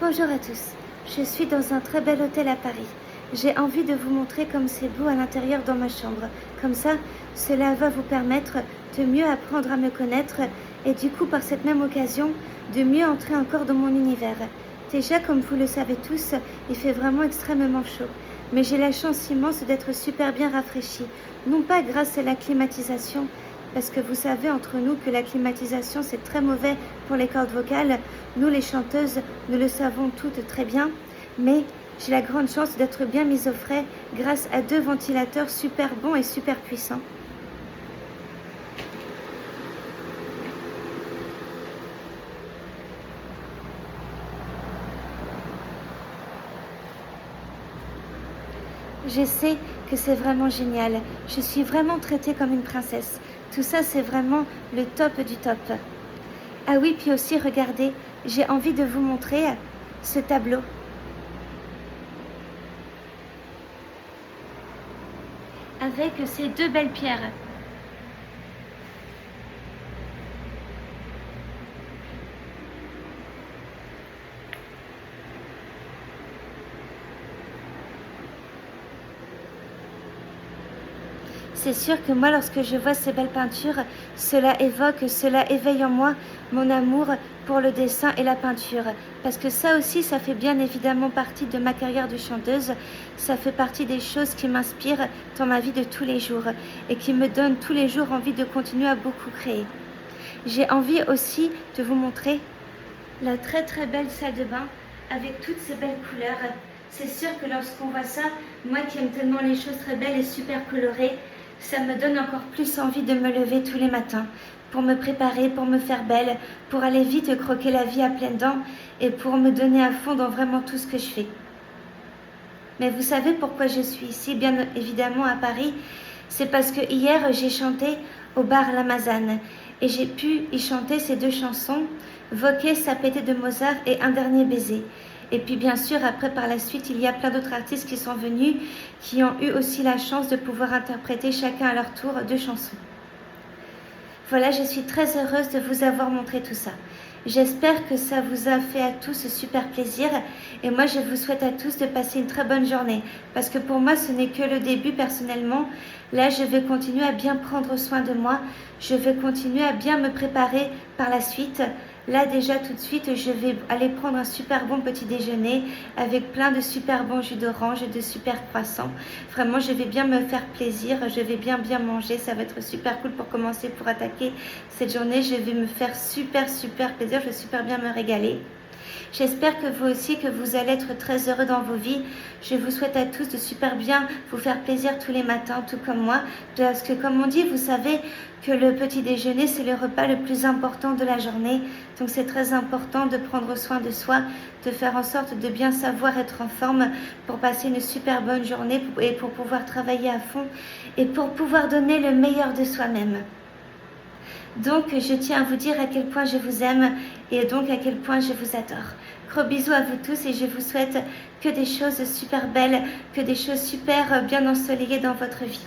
Bonjour à tous, je suis dans un très bel hôtel à Paris. J'ai envie de vous montrer comme c'est beau à l'intérieur dans ma chambre. Comme ça, cela va vous permettre de mieux apprendre à me connaître et du coup, par cette même occasion, de mieux entrer encore dans mon univers. Déjà, comme vous le savez tous, il fait vraiment extrêmement chaud. Mais j'ai la chance immense d'être super bien rafraîchie. Non pas grâce à la climatisation, parce que vous savez entre nous que la climatisation c'est très mauvais pour les cordes vocales. Nous les chanteuses, nous le savons toutes très bien, mais j'ai la grande chance d'être bien mise au frais grâce à 2 ventilateurs super bons et super puissants. Je sais que c'est vraiment génial. Je suis vraiment traitée comme une princesse. Tout ça, c'est vraiment le top du top. Ah oui, puis aussi, regardez, j'ai envie de vous montrer ce tableau. Avec ces 2 belles pierres. C'est sûr que moi, lorsque je vois ces belles peintures, cela éveille en moi mon amour pour le dessin et la peinture. Parce que ça aussi, ça fait bien évidemment partie de ma carrière de chanteuse. Ça fait partie des choses qui m'inspirent dans ma vie de tous les jours et qui me donnent tous les jours envie de continuer à beaucoup créer. J'ai envie aussi de vous montrer la très très belle salle de bain avec toutes ces belles couleurs. C'est sûr que lorsqu'on voit ça, moi qui aime tellement les choses très belles et super colorées, ça me donne encore plus envie de me lever tous les matins pour me préparer, pour me faire belle, pour aller vite croquer la vie à pleines dents et pour me donner à fond dans vraiment tout ce que je fais. Mais vous savez pourquoi je suis ici, bien évidemment à Paris, c'est parce que hier j'ai chanté au bar Lamazane et j'ai pu y chanter ces 2 chansons, Voquer, Sapete de Mozart et Un dernier baiser. Et puis bien sûr, après par la suite, il y a plein d'autres artistes qui sont venus, qui ont eu aussi la chance de pouvoir interpréter chacun à leur tour 2 chansons. Voilà, je suis très heureuse de vous avoir montré tout ça. J'espère que ça vous a fait à tous super plaisir et moi je vous souhaite à tous de passer une très bonne journée parce que pour moi ce n'est que le début personnellement. Là je vais continuer à bien prendre soin de moi, je vais continuer à bien me préparer par la suite. Là déjà tout de suite je vais aller prendre un super bon petit déjeuner avec plein de super bons jus d'orange et de super croissants. Vraiment je vais bien me faire plaisir, je vais bien manger, ça va être super cool pour commencer, pour attaquer cette journée. Je vais me faire super plaisir, je vais super bien me régaler. J'espère que vous aussi, que vous allez être très heureux dans vos vies. Je vous souhaite à tous de super bien vous faire plaisir tous les matins, tout comme moi. Parce que comme on dit, vous savez que le petit déjeuner, c'est le repas le plus important de la journée. Donc c'est très important de prendre soin de soi, de faire en sorte de bien savoir être en forme pour passer une super bonne journée et pour pouvoir travailler à fond et pour pouvoir donner le meilleur de soi-même. Donc je tiens à vous dire à quel point je vous aime et donc à quel point je vous adore. Gros bisous à vous tous et je vous souhaite que des choses super belles, que des choses super bien ensoleillées dans votre vie.